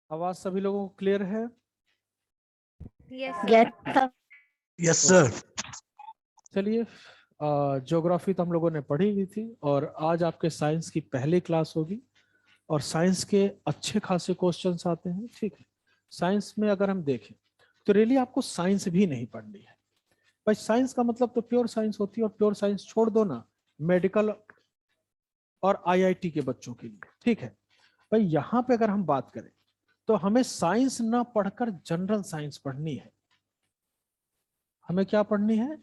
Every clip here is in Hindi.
आवाज सभी लोगों को क्लियर है? Yes sir. चलिए, ज्योग्राफी तो हम लोगों ने पढ़ी हुई थी और आज आपके साइंस की पहली क्लास होगी और साइंस के अच्छे खासे क्वेश्चंस आते हैं। ठीक है, साइंस में अगर हम देखें तो रियली आपको साइंस भी नहीं पढ़नी है भाई। साइंस का मतलब तो प्योर साइंस होती है और प्योर साइंस छोड़ दो ना, मेडिकल और आईआईटी के बच्चों के लिए। ठीक है भाई, यहाँ पे अगर हम बात करें तो हमें साइंस ना पढ़कर जनरल साइंस पढ़नी है। हमें क्या पढ़नी है?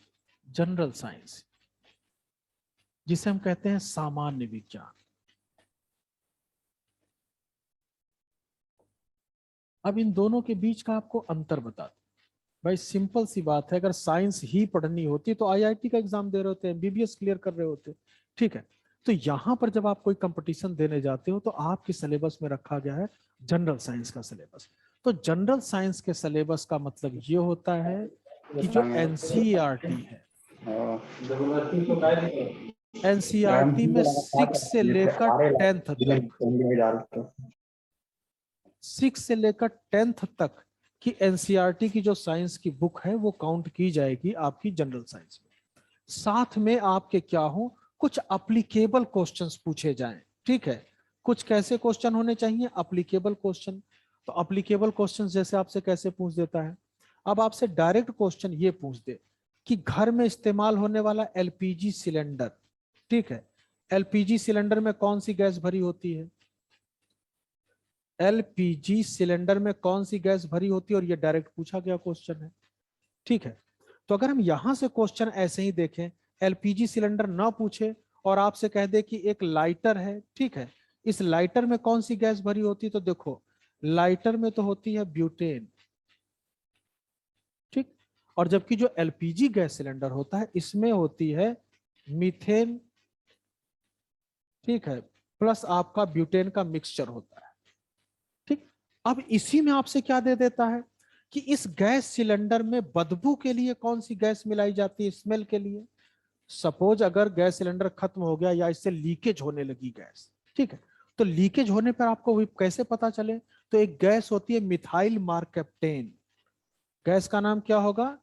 जनरल साइंस, जिसे हम कहते हैं सामान्य विज्ञान। अब इन दोनों के बीच का आपको अंतर बता दूं भाई। सिंपल सी बात है, अगर साइंस ही पढ़नी होती तो आईआईटी का एग्जाम दे रहे होते, एमबीबीएस क्लियर कर रहे होते। ठीक है, तो यहां पर जब आप कोई कंपटीशन देने जाते हो तो आपके सिलेबस में रखा गया है जनरल साइंस का सिलेबस। तो जनरल साइंस के सिलेबस का मतलब ये होता है कि जो एनसीईआरटी है, एनसीईआरटी में 6 से लेकर 10th तक, 6 से लेकर 10th तक की एनसीईआरटी की जो साइंस की बुक है वो काउंट की जाएगी आपकी जनरल साइंस में। साथ में आपके क्या हो, कुछ अप्लीकेबल क्वेश्चंस पूछे जाएं। ठीक है, कुछ कैसे क्वेश्चन होने चाहिए? Applicable question. तो अप्लीकेबल क्वेश्चन जैसे आपसे कैसे पूछ देता है, अब आपसे डायरेक्ट क्वेश्चन ये पूछ दे कि घर में इस्तेमाल होने वाला एलपीजी सिलेंडर, ठीक है, एलपीजी सिलेंडर में कौन सी गैस भरी होती है? एलपीजी सिलेंडर में कौन सी गैस भरी होती है? और ये डायरेक्ट पूछा गया क्वेश्चन है। ठीक है, तो अगर हम यहां से क्वेश्चन ऐसे ही देखें, एलपीजी सिलेंडर ना पूछे और आपसे कह दे कि एक लाइटर है, ठीक है, इस लाइटर में कौन सी गैस भरी होती है? तो देखो, लाइटर में तो होती है ब्यूटेन, ठीक, और जबकि जो एलपीजी गैस सिलेंडर होता है इसमें होती है मीथेन, ठीक है, प्लस आपका ब्यूटेन का मिक्सचर होता है। ठीक, अब इसी में आपसे क्या दे देता है कि इस गैस सिलेंडर में बदबू के लिए कौन सी गैस मिलाई जाती है? स्मेल के लिए। सपोज अगर गैस सिलेंडर खत्म हो गया या इससे लीकेज होने लगी गैस, ठीक है, तो लीकेज होने पर आपको कैसे पता चले? तो एक गैस होती है मिथाइल मार्केप्टेन। गैस का नाम क्या होगा?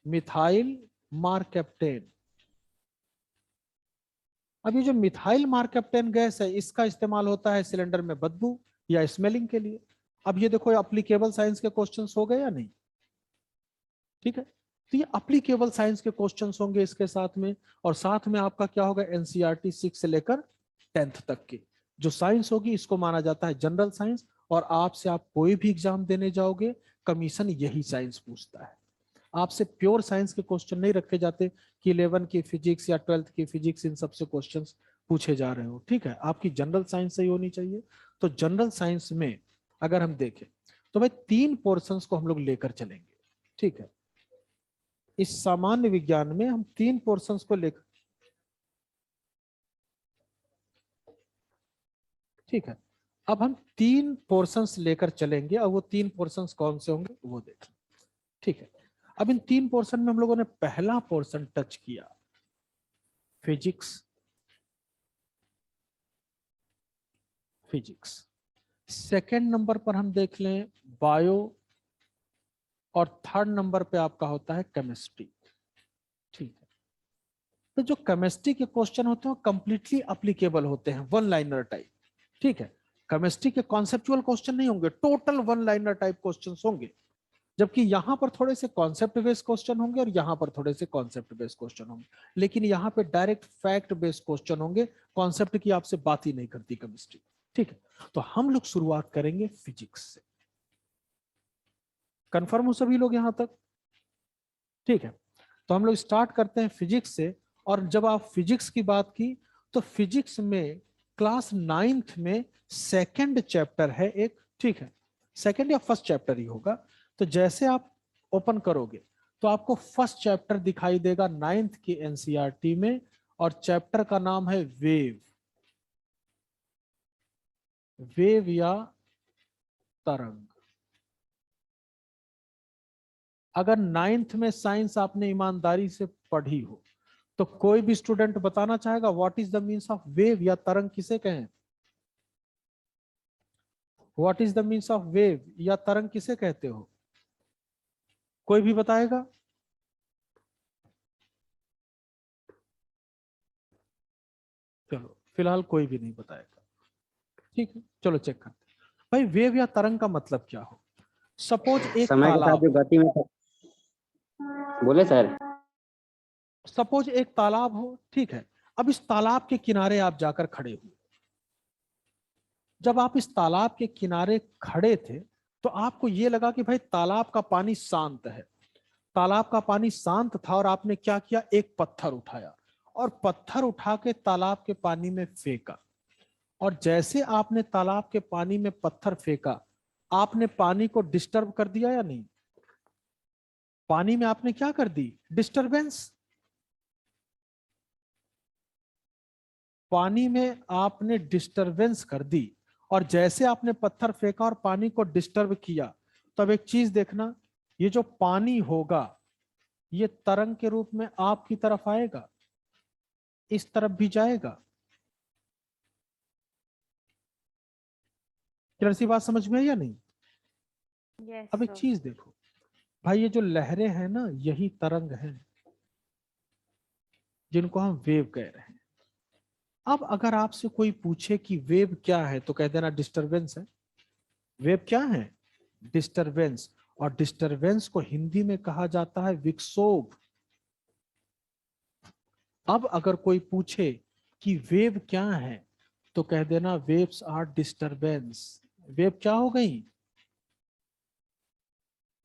मिथाइल मार्केप्टेन। अब ये जो मिथाइल मार्केप्टेन गैस है इसका इस्तेमाल होता है सिलेंडर में बदबू या स्मेलिंग के लिए। अब ये देखो, एप्लीकेबल साइंस के क्वेश्चंस हो गए या नहीं? ठीक है, तो ये एप्लीकेबल साइंस के क्वेश्चंस होंगे इसके साथ में, और साथ में आपका क्या होगा? एनसीईआरटी 6 से लेकर 10th तक की जो साइंस होगी इसको माना जाता है जनरल साइंस। और आपसे आप कोई भी एग्जाम देने जाओगे, कमीशन यही साइंस पूछता है। आपसे प्योर साइंस के क्वेश्चन नहीं रखे जाते कि 11 की फिजिक्स या 12th की फिजिक्स इन सबसे क्वेश्चंस पूछे जा रहे हो। ठीक है, आपकी जनरल साइंस सही होनी चाहिए। तो जनरल साइंस में अगर हम देखें तो भाई 3 पोर्शंस को हम लोग लेकर चलेंगे। ठीक है, इस सामान्य विज्ञान में हम 3 पोर्शंस को लेकर, ठीक है, अब हम 3 पोर्शंस लेकर चलेंगे और वो 3 पोर्शंस कौन से होंगे वो देखें। ठीक है, अब इन 3 पोर्शन में हम लोगों ने पहला पोर्शन टच किया फिजिक्स, फिजिक्स। सेकेंड नंबर पर हम देख लें बायो, और थर्ड नंबर पे आपका होता है केमिस्ट्री। ठीक है, तो जो केमिस्ट्री के क्वेश्चन होते हैं कंप्लीटली अप्लीकेबल होते हैं, वन लाइनर टाइप। ठीक है, केमिस्ट्री के कॉन्सेप्चुअल क्वेश्चन नहीं होंगे, total one liner type questions होंगे। जबकि यहां पर थोड़े से कॉन्सेप्ट बेस्ड क्वेश्चन होंगे और यहां पर थोड़े से कॉन्सेप्ट बेस्ड क्वेश्चन होंगे, लेकिन यहां पे डायरेक्ट फैक्ट बेस्ड क्वेश्चन होंगे। कॉन्सेप्ट की आपसे बात ही नहीं करती केमिस्ट्री। ठीक है, तो हम लोग शुरुआत करेंगे फिजिक्स से। कंफर्म हो सभी लोग यहां तक? ठीक है, तो हम लोग स्टार्ट करते हैं फिजिक्स से। और जब आप फिजिक्स की बात की तो फिजिक्स में क्लास 9th में सेकंड चैप्टर है एक, ठीक है, सेकंड या फर्स्ट चैप्टर ही होगा। तो जैसे आप ओपन करोगे तो आपको फर्स्ट चैप्टर दिखाई देगा 9th की एनसीईआरटी में, और चैप्टर का नाम है वेव। वेव या तरंग। अगर 9th में साइंस आपने ईमानदारी से पढ़ी हो तो कोई भी स्टूडेंट बताना चाहेगा what is the means of wave या तरंग किसे कहें? What is the means of wave या तरंग किसे कहते हो? कोई भी बताएगा? चलो फिलहाल कोई भी नहीं बताएगा, ठीक है, चलो चेक करते हैं। भाई वेव या तरंग का मतलब क्या हो? सपोज एक समय के साथ तालाब, जो गति में बोले सर। सपोज एक तालाब हो, ठीक है। अब इस तालाब के किनारे आप जाकर खड़े हुए। जब आप इस तालाब के किनारे खड़े थे तो आपको ये लगा कि भाई तालाब का पानी शांत है। तालाब का पानी शांत था और आपने क्या किया, एक पत्थर उठाया और पत्थर उठा के तालाब के पानी में फेंका। और जैसे आपने तालाब के पानी में पत्थर फेंका, आपने पानी को डिस्टर्ब कर दिया या नहीं? पानी में आपने क्या कर दी, डिस्टरबेंस। पानी में आपने डिस्टरबेंस कर दी। और जैसे आपने पत्थर फेंका और पानी को डिस्टर्ब किया, तब एक चीज देखना, ये जो पानी होगा ये तरंग के रूप में आपकी तरफ आएगा, इस तरफ भी जाएगा। क्लियर सी बात समझ में आई या नहीं? अब एक चीज देखो भाई, ये जो लहरें हैं ना, यही तरंग हैं जिनको हम वेव कह रहे हैं। अब अगर आपसे कोई पूछे कि वेव क्या है तो कह देना डिस्टरबेंस है। वेव क्या है, डिस्टरबेंस। और डिस्टरबेंस को हिंदी में कहा जाता है विक्षोभ। अब अगर कोई पूछे कि वेव क्या है तो कह देना वेव्स आर डिस्टरबेंस। वेव क्या हो गई,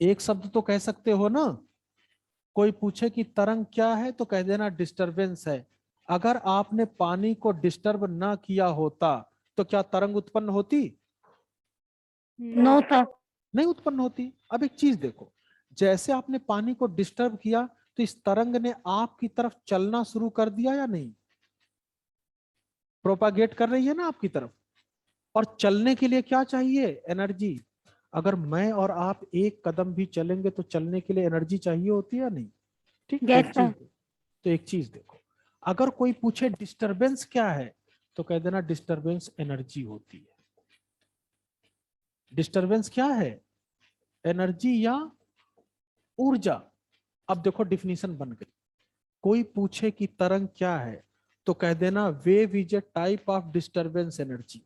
एक शब्द तो कह सकते हो ना। कोई पूछे कि तरंग क्या है तो कह देना डिस्टरबेंस है। अगर आपने पानी को डिस्टर्ब ना किया होता तो क्या तरंग उत्पन्न होती? No sir. नहीं उत्पन्न होती। अब एक चीज देखो, जैसे आपने पानी को डिस्टर्ब किया तो इस तरंग ने आपकी तरफ चलना शुरू कर दिया या नहीं? प्रोपागेट कर रही है ना आपकी तरफ। और चलने के लिए क्या चाहिए, एनर्जी। अगर मैं और आप एक कदम भी चलेंगे तो चलने के लिए एनर्जी चाहिए होती है या नहीं? ठीक है। Yes, sir. तो एक चीज देखो, अगर कोई पूछे डिस्टरबेंस क्या है तो कह देना डिस्टरबेंस एनर्जी होती है। डिस्टरबेंस क्या है, एनर्जी या ऊर्जा। अब देखो डिफिनीशन बन गई। कोई पूछे कि तरंग क्या है तो कह देना wave is a type of disturbance energy.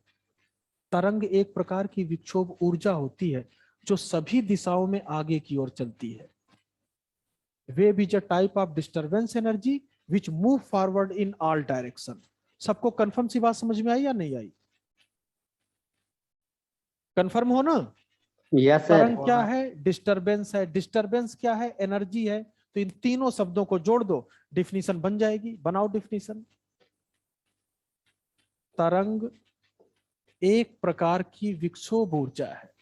तरंग एक प्रकार की विक्षोभ ऊर्जा होती है जो सभी दिशाओं में आगे की ओर चलती है। Wave is a type of disturbance energy which move forward in all direction. सबको कंफर्म सी बात समझ में आई या नहीं आई? कंफर्म हो ना? Yes sir. तरंग क्या है, डिस्टरबेंस है। डिस्टरबेंस क्या है, एनर्जी है। तो इन तीनों शब्दों को जोड़ दो, डिफिनीशन बन जाएगी। बनाओ डिफिनीशन। तरंग एक प्रकार की विक्षोभ ऊर्जा है।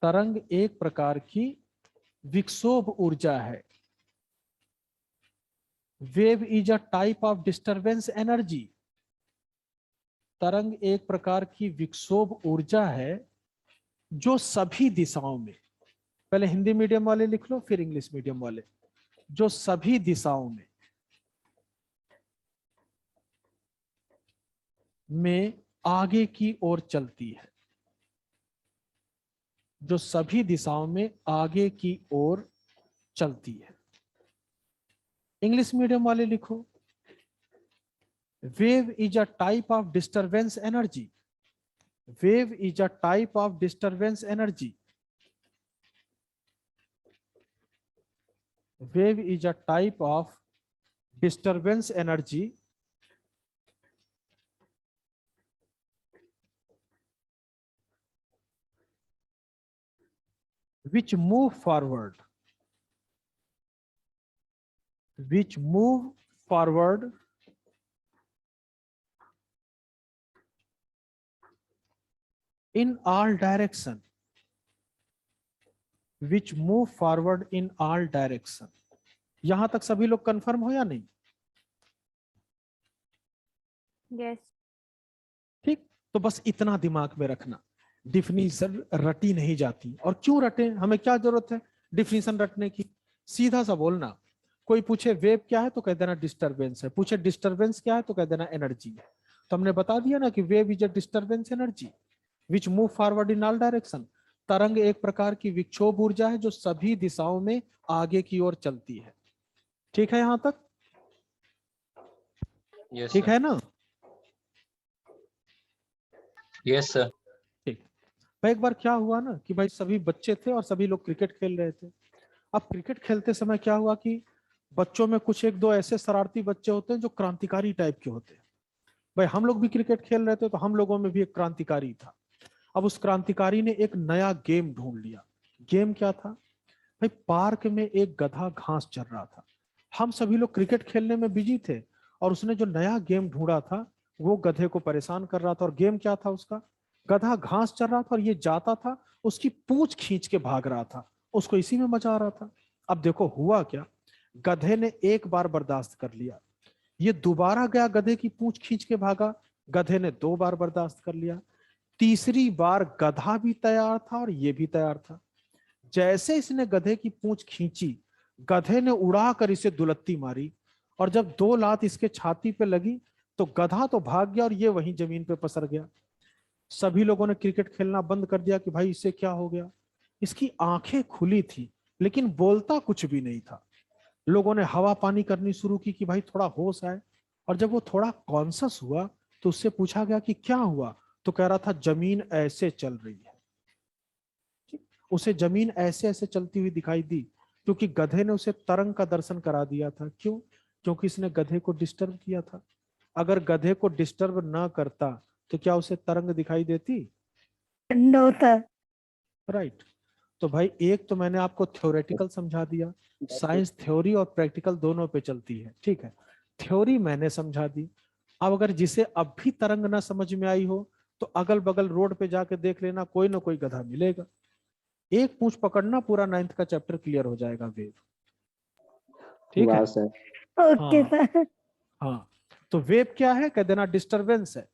तरंग एक प्रकार की विक्षोभ ऊर्जा है। Wave is a type of disturbance energy. तरंग एक प्रकार की विक्षोभ ऊर्जा है जो सभी दिशाओं में, पहले हिंदी मीडियम वाले लिख लो फिर इंग्लिश मीडियम वाले, जो सभी दिशाओं में आगे की ओर चलती है। जो सभी दिशाओं में आगे की ओर चलती है। इंग्लिश मीडियम वाले लिखो, wave is a type of disturbance energy. Wave is a type of disturbance energy. Wave is a type of disturbance energy which move forward in all direction, which move forward in all direction। यहां तक सभी लोग कंफर्म हो या नहीं? Yes. ठीक, तो बस इतना दिमाग में रखना, डिफिनीशन रटी नहीं जाती। और क्यों रटे, हमें क्या जरूरत है डिफिनीशन रटने की? सीधा सा बोलना। कोई पूछे वेव क्या है तो कह देना डिस्टरबेंस है, पूछे डिस्टरबेंस क्या है तो कह देना एनर्जी है। तो हमने बता दिया ना कि wave is a disturbance energy. Which move forward in all direction. तरंग एक प्रकार की विक्षोभ ऊर्जा है जो सभी दिशाओं में आगे की ओर चलती है। ठीक है यहां तक? यस ठीक सर। है ना? Yes sir. ठीक। भाई एक बार क्या हुआ ना कि भाई सभी बच्चे थे और सभी लोग क्रिकेट खेल रहे थे। अब क्रिकेट खेलते समय क्या हुआ कि बच्चों में कुछ एक दो ऐसे शरारती बच्चे होते हैं जो क्रांतिकारी टाइप के होते हैं। भाई हम लोग भी क्रिकेट खेल रहे थे तो हम लोगों में भी एक क्रांतिकारी था। अब उस क्रांतिकारी ने एक नया गेम ढूंढ लिया। गेम क्या था? भाई पार्क में एक गधा घास चर रहा था। हम सभी लोग क्रिकेट खेलने में बिजी थे और उसने जो नया गेम ढूंढा था वो गधे को परेशान कर रहा था। और गेम क्या था उसका? गधा घास चर रहा था और ये जाता था, उसकी पूंछ खींच के भाग रहा था। उसको इसी में मजा आ रहा था। अब देखो हुआ क्या, गधे ने एक बार बर्दाश्त कर लिया, ये दोबारा गया गधे की पूंछ खींच के भागा, गधे ने 2 बार बर्दाश्त कर लिया, तीसरी बार गधा भी तैयार था और ये भी तैयार था। जैसे इसने गधे की पूंछ खींची, गधे ने उड़ाकर इसे दुलत्ती मारी और जब 2 लात इसके छाती पे लगी तो गधा तो भाग गया और ये वहीं जमीन पे पसर गया। सभी लोगों ने क्रिकेट खेलना बंद कर दिया कि भाई इसे क्या हो गया। इसकी आंखें खुली थी लेकिन बोलता कुछ भी नहीं था। लोगों ने हवा पानी करनी शुरू की कि भाई थोड़ा होश आए। और जब वो थोड़ा कॉन्शियस हुआ तो उससे पूछा गया कि क्या हुआ, तो कह रहा था जमीन ऐसे चल रही है। उसे जमीन ऐसे ऐसे चलती हुई दिखाई दी क्योंकि गधे ने उसे तरंग का दर्शन करा दिया था। क्यों? क्योंकि इसने गधे को डिस्टर्ब किया था। अगर गधे को डिस्टर्ब ना करता तो क्या उसे तरंग दिखाई देती? No sir. राइट। तो भाई एक तो मैंने आपको थ्योरेटिकल समझा दिया, साइंस थ्योरी और प्रैक्टिकल दोनों पे चलती है। ठीक है, थ्योरी मैंने समझा दी। अब अगर जिसे अब भी तरंग ना समझ में आई हो तो अगल बगल रोड पे जाके देख लेना, कोई ना कोई गधा मिलेगा। एक पूंछ पकड़ना, पूरा 9th का चैप्टर क्लियर हो जाएगा। वेव, ठीक है? वाह सर। ओके हाँ सर। हाँ। तो वेव क्या है? कह देना डिस्टरबेंस है।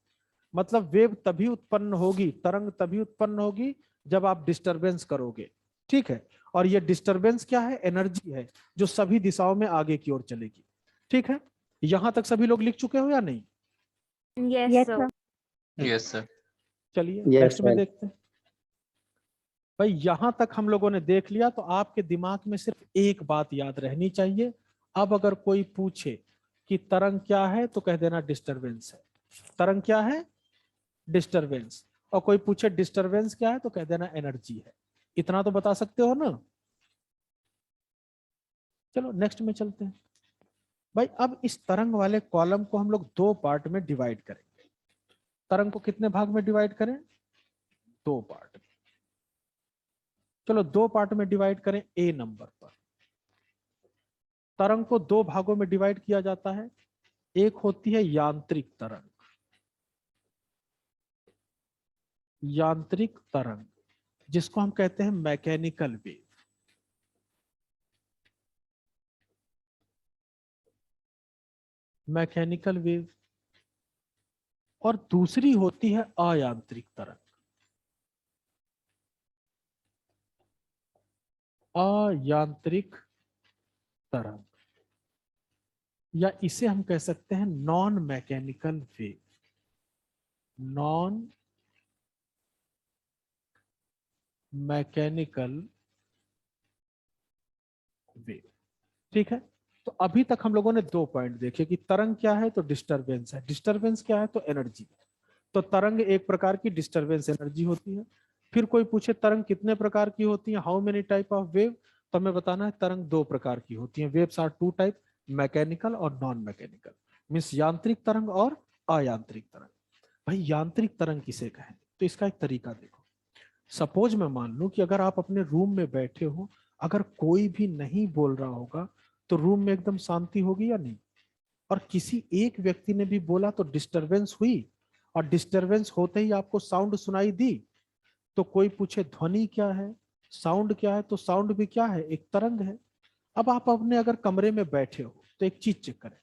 मतलब वेव तभी उत्पन्न होगी, तरंग तभी उत्पन्न होगी जब आप डिस्टरबेंस करोगे। ठीक है? और ये डिस्टरबेंस क्या है? एनर्जी है जो सभी दिशाओं में आगे की ओर चलेगी। ठीक है? यहां तक सभी लोग लिख चुके हो या नहीं? Yes sir. Yes sir. चलिए यस नेक्स्ट में सर। देखते हैं। भाई यहां तक हम लोगों ने देख लिया तो आपके दिमाग में सिर्फ एक बात याद रहनी चाहिए। अब अगर कोई पूछे कि तरंग क्या है तो कह देना डिस्टरबेंस है। तरंग क्या है? डिस्टरबेंस। और कोई पूछे डिस्टरबेंस क्या है तो कह देना एनर्जी है। इतना तो बता सकते हो ना? चलो नेक्स्ट में चलते हैं। भाई अब इस तरंग वाले कॉलम को हम लोग 2 पार्ट में डिवाइड करेंगे। तरंग को कितने भाग में डिवाइड करें? 2 पार्ट में। चलो 2 पार्ट में डिवाइड करें। ए नंबर पर तरंग को 2 भागों में डिवाइड किया जाता है। एक होती है यांत्रिक तरंग। यांत्रिक तरंग जिसको हम कहते हैं मैकेनिकल वेव। Mechanical wave. और दूसरी होती है अयांत्रिक तरंग। अयांत्रिक तरंग या इसे हम कह सकते हैं non mechanical wave. Non mechanical wave. ठीक है? तो अभी तक हम लोगों ने 2 पॉइंट देखे कि तरंग क्या है तो डिस्टरबेंस है, डिस्टरबेंस क्या है तो एनर्जी है। तो तरंग एक प्रकार की डिस्टरबेंस एनर्जी होती है। फिर कोई पूछे तरंग कितने प्रकार की होती है, how many type of wave, तो हमें बताना है तरंग 2 प्रकार की होती है। वेव्स आर 2 टाइप, मैकेनिकल और नॉन मैकेनिकल। मीन्स यांत्रिक तरंग और अयांत्रिक तरंग। भाई यांत्रिक तरंग किसे कहें तो इसका एक तरीका देखो। सपोज मैं मान लूं कि अगर आप अपने रूम में बैठे हो, अगर कोई भी नहीं बोल रहा होगा तो रूम में एकदम शांति होगी या नहीं? और किसी एक व्यक्ति ने भी बोला तो डिस्टरबेंस हुई, और डिस्टरबेंस होते ही आपको साउंड सुनाई दी। तो कोई पूछे ध्वनि क्या है, साउंड क्या है, तो साउंड भी क्या है? एक तरंग है। अब आप अपने अगर कमरे में बैठे हो तो एक चीज चेक करें,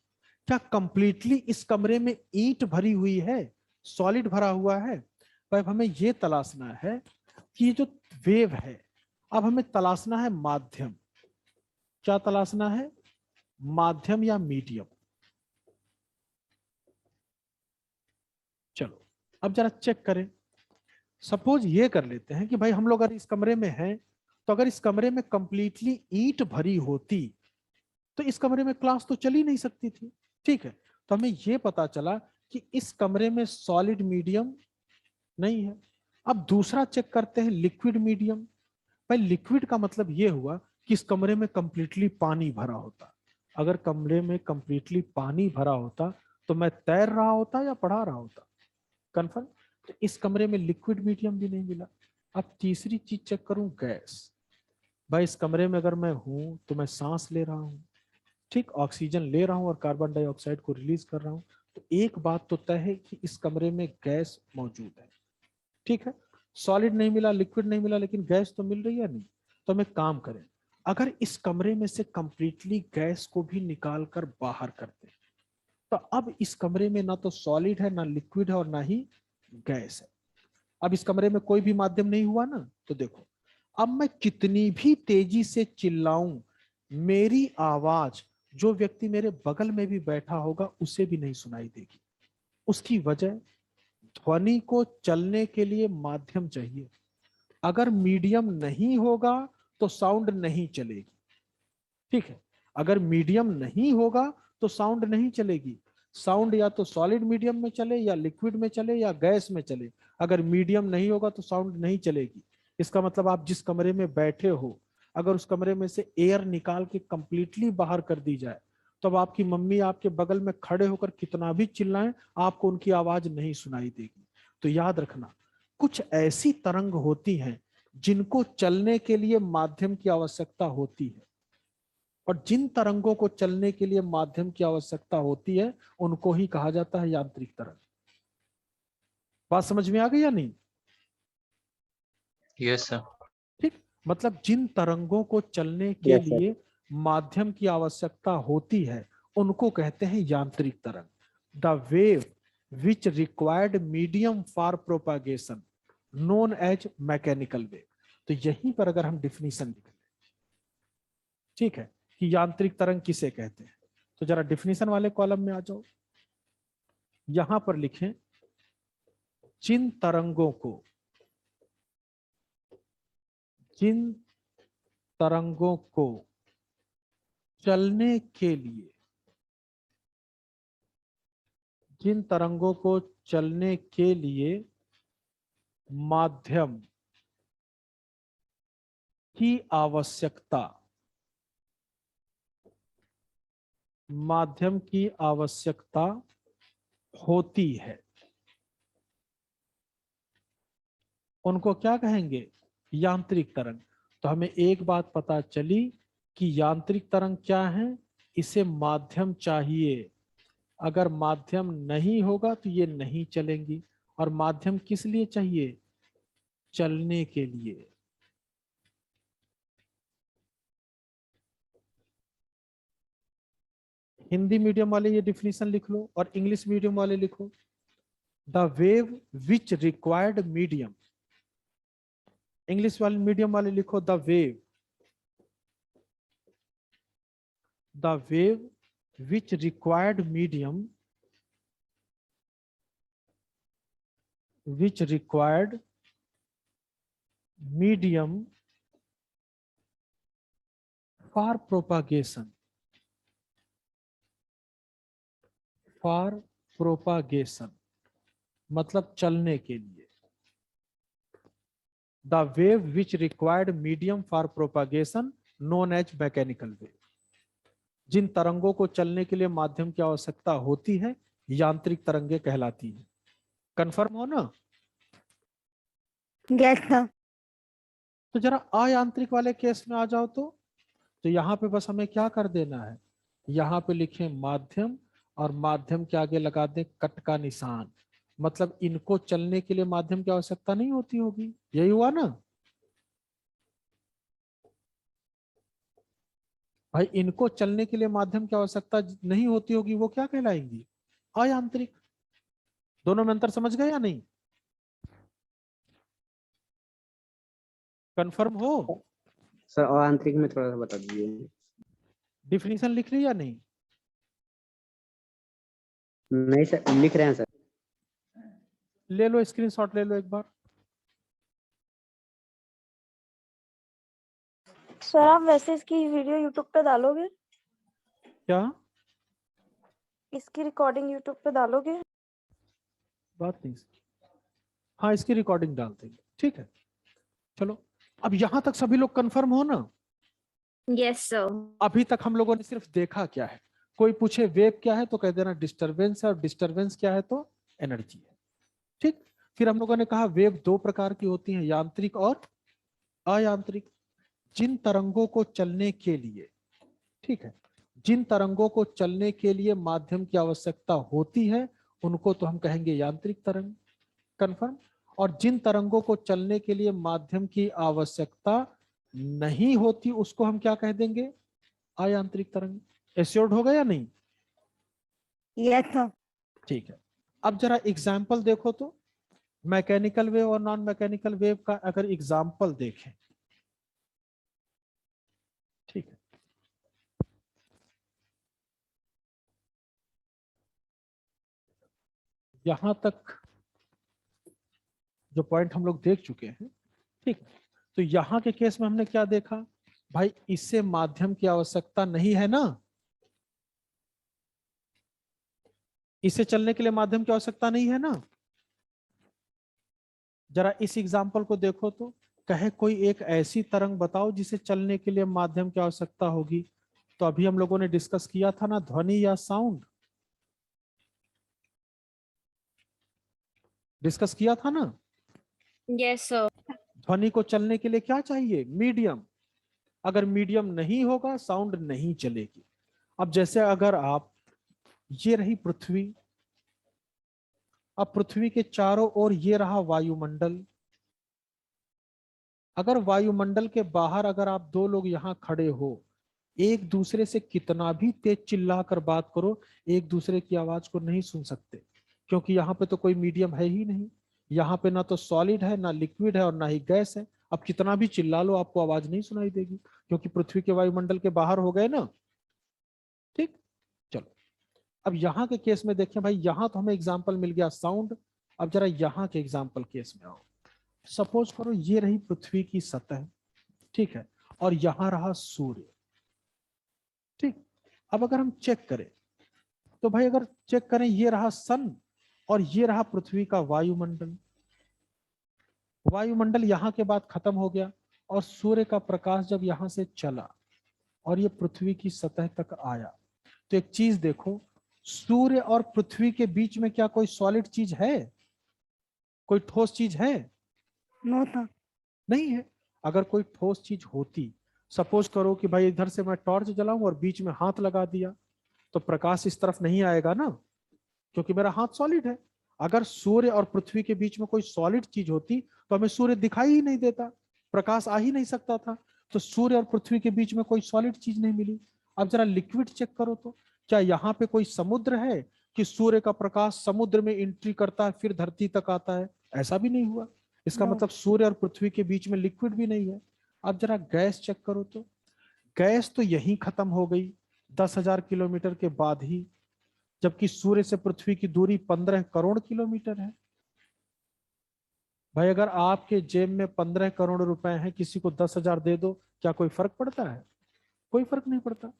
क्या कंप्लीटली इस कमरे में ईंट भरी हुई है, सॉलिड भरा हुआ है? पर हमें यह तलाशना है कि जो वेव है, अब हमें तलाशना है माध्यम। क्या तलाशना है? माध्यम या मीडियम। चलो अब जरा चेक करें। सपोज ये कर लेते हैं कि भाई हम लोग अगर इस कमरे में हैं, तो अगर इस कमरे में कंप्लीटली ईंट भरी होती तो इस कमरे में क्लास तो चल ही नहीं सकती थी। ठीक है, तो हमें ये पता चला कि इस कमरे में सॉलिड मीडियम नहीं है। अब दूसरा चेक करते हैं लिक्विड मीडियम। भाई लिक्विड का मतलब ये हुआ कि इस कमरे में कंप्लीटली पानी भरा होता। अगर कमरे में कंप्लीटली पानी भरा होता तो मैं तैर रहा होता या पढ़ा रहा होता? कंफर्म। तो इस कमरे में लिक्विड मीडियम भी नहीं मिला। अब तीसरी चीज चेक करूं, गैस। भाई इस कमरे में अगर मैं हूं तो मैं सांस ले रहा हूं, ठीक, ऑक्सीजन ले रहा हूं और कार्बन डाइऑक्साइड को रिलीज कर रहा हूं। तो एक बात तो तय है कि इस कमरे में गैस मौजूद है। ठीक है, सॉलिड नहीं मिला, लिक्विड नहीं मिला, लेकिन गैस तो मिल रही है नहीं। तो हम एक काम करें, अगर इस कमरे में से कंप्लीटली गैस को भी निकाल कर बाहर करते हैं, तो अब इस कमरे में ना तो सॉलिड है, ना लिक्विड है, और ना ही गैस है। अब इस कमरे में कोई भी माध्यम नहीं हुआ ना। तो देखो, अब मैं कितनी भी तेजी से चिल्लाऊं, मेरी आवाज जो व्यक्ति मेरे बगल में भी बैठा होगा उसे भी नहीं सुनाई देगी। उसकी वजह, ध्वनि को चलने के लिए माध्यम चाहिए। अगर मीडियम नहीं होगा तो साउंड नहीं चलेगी। ठीक है, अगर मीडियम नहीं होगा तो साउंड नहीं चलेगी। साउंड या तो सॉलिड मीडियम में चले, या लिक्विड में चले, या गैस में चले। अगर मीडियम नहीं होगा तो साउंड नहीं चलेगी। इसका मतलब आप जिस कमरे में बैठे हो, अगर उस कमरे में से एयर निकाल के कंप्लीटली बाहर कर दी जाए, तो अब आपकी मम्मी आपके बगल में खड़े होकर कितना भी चिल्लाएं, आपको उनकी आवाज नहीं सुनाई देगी। तो याद रखना, कुछ ऐसी तरंग होती हैं जिनको चलने के लिए माध्यम की आवश्यकता होती है, और जिन तरंगों को चलने के लिए माध्यम की आवश्यकता होती है उनको ही कहा जाता है यांत्रिक तरंग। बात समझ में आ गई या नहीं? Yes, sir. ठीक, मतलब जिन तरंगों को चलने के Yes, sir. लिए माध्यम की आवश्यकता होती है उनको कहते हैं यांत्रिक तरंग। The wave which required medium for propagation known as mechanical wave. तो यहीं पर अगर हम डिफिनीशन लिख लें, ठीक है, कि यांत्रिक तरंग किसे कहते हैं, तो जरा डिफिनीशन वाले कॉलम में आ जाओ। यहां पर लिखें, जिन तरंगों को, जिन तरंगों को चलने के लिए, जिन तरंगों को चलने के लिए माध्यम की आवश्यकता, माध्यम की आवश्यकता होती है, उनको क्या कहेंगे? यांत्रिक तरंग। तो हमें एक बात पता चली कि यांत्रिक तरंग क्या है, इसे माध्यम चाहिए। अगर माध्यम नहीं होगा तो ये नहीं चलेंगी। और माध्यम किस लिए चाहिए? चलने के लिए। हिंदी मीडियम वाले ये डिफिनीशन लिख लो और इंग्लिश मीडियम वाले लिखो, the wave which required medium. English वाले मीडियम वाले लिखो, the wave which required medium, which required medium for propagation, for propagation मतलब चलने के लिए। The wave which required medium for propagation known as mechanical wave। जिन तरंगों को चलने के लिए माध्यम की आवश्यकता होती है यांत्रिक तरंगे कहलाती हैं। कंफर्म हो ना? Yes sir. तो जरा अयांत्रिक वाले केस में आ जाओ। तो यहाँ पे बस हमें क्या कर देना है, यहाँ पे लिखें माध्यम, और माध्यम के आगे लगा दें कट का निशान। मतलब इनको चलने के लिए माध्यम की आवश्यकता नहीं होती होगी। यही हुआ ना भाई? इनको चलने के लिए माध्यम की आवश्यकता नहीं होती होगी, वो क्या कहलाएंगी? अयांत्रिक। दोनों में अंतर समझ गए या नहीं? कंफर्म हो? सर अयांत्रिक में थोड़ा सा बता दीजिए। डिफिनीशन लिख ली या नहीं? नहीं सर, लिख रहे हैं सर। ले लो स्क्रीनशॉट, ले लो एक बार। सर आप वैसे इसकी वीडियो यूट्यूब पे डालोगे? क्या इसकी रिकॉर्डिंग यूट्यूब पे डालोगे? बात नहीं? हाँ, इसकी रिकॉर्डिंग डाल देंगे, ठीक है। चलो, अब यहां तक सभी लोग कंफर्म हो ना? Yes sir. अभी तक हम लोगों ने सिर्फ देखा क्या है। कोई पूछे वेव क्या है तो कह देना डिस्टरबेंस है, और डिस्टरबेंस क्या है तो एनर्जी है, ठीक। फिर हम लोगों ने कहा वेव दो प्रकार की होती हैं, यांत्रिक और अयांत्रिक। जिन तरंगों को चलने के लिए, ठीक है, जिन तरंगों को चलने के लिए माध्यम की आवश्यकता होती है उनको तो हम कहेंगे यांत्रिक तरंग, कंफर्म। और जिन तरंगों को चलने के लिए माध्यम की आवश्यकता नहीं होती उसको हम क्या कह देंगे? अयांत्रिक तरंग। एश्योर्ड हो गया या नहीं? Yes sir. ठीक है। अब जरा एग्जाम्पल देखो तो, मैकेनिकल वेव और नॉन मैकेनिकल वेव का अगर एग्जाम्पल देखें, ठीक है। यहां तक जो पॉइंट हम लोग देख चुके हैं, ठीक। तो यहां के केस में हमने क्या देखा भाई? इससे माध्यम की आवश्यकता नहीं है ना, इसे चलने के लिए माध्यम की आवश्यकता नहीं है ना। जरा इस एग्जाम्पल को देखो तो, कहे कोई एक ऐसी तरंग बताओ जिसे चलने के लिए माध्यम की आवश्यकता होगी। तो अभी हम लोगों ने डिस्कस किया था ना, ध्वनि या साउंड, डिस्कस किया था ना। Yes sir. ध्वनि को चलने के लिए क्या चाहिए? मीडियम। अगर मीडियम नहीं होगा साउंड नहीं चलेगी। अब जैसे अगर आप, ये रही पृथ्वी, अब पृथ्वी के चारों ओर ये रहा वायुमंडल। अगर वायुमंडल के बाहर अगर आप दो लोग यहां खड़े हो, एक दूसरे से कितना भी तेज चिल्लाकर बात करो, एक दूसरे की आवाज को नहीं सुन सकते, क्योंकि यहाँ पे तो कोई मीडियम है ही नहीं। यहाँ पे ना तो सॉलिड है, ना लिक्विड है, और ना ही गैस है। अब कितना भी चिल्ला लो आपको आवाज नहीं सुनाई देगी, क्योंकि पृथ्वी के वायुमंडल के बाहर हो गए ना, ठीक। चलो, अब यहाँ के केस में देखें भाई, यहाँ तो हमें एग्जाम्पल मिल गया साउंड। अब जरा यहाँ के एग्जाम्पल केस में आओ। सपोज करो ये रही पृथ्वी की सतह, ठीक है, और यहां रहा सूर्य, ठीक। अब अगर हम चेक करें तो भाई, अगर चेक करें, ये रहा सन और ये रहा पृथ्वी का वायुमंडल। वायुमंडल यहाँ के बाद खत्म हो गया, और सूर्य का प्रकाश जब यहां से चला और ये पृथ्वी की सतह तक आया, तो एक चीज देखो, सूर्य और पृथ्वी के बीच में क्या कोई सॉलिड चीज है? कोई ठोस चीज है? No sir. नहीं है। अगर कोई ठोस चीज होती, सपोज करो कि भाई इधर से मैं टॉर्च जलाऊं और बीच में हाथ लगा दिया, तो प्रकाश इस तरफ नहीं आएगा ना, क्योंकि मेरा हाथ सॉलिड है। अगर सूर्य और पृथ्वी के बीच में कोई सॉलिड चीज होती तो हमें सूर्य दिखाई ही नहीं देता, प्रकाश आ ही नहीं सकता था। तो सूर्य और पृथ्वी के बीच में कोई सॉलिड चीज नहीं मिली। अब जरा लिक्विड चेक करो तो, क्या यहाँ पे कोई समुद्र है कि सूर्य का प्रकाश समुद्र में एंट्री करता है फिर धरती तक आता है? ऐसा भी नहीं हुआ। इसका No. मतलब सूर्य और पृथ्वी के बीच में लिक्विड भी नहीं है। अब जरा गैस चेक करो तो, गैस तो यहीं खत्म हो गई 10,000 किलोमीटर के बाद ही, जबकि सूर्य से पृथ्वी की दूरी 15 करोड़ किलोमीटर है। भाई अगर आपके जेब में 15 करोड़ रुपए हैं, किसी को 10,000 दे दो, क्या कोई फर्क पड़ता है? कोई फर्क नहीं पड़ता।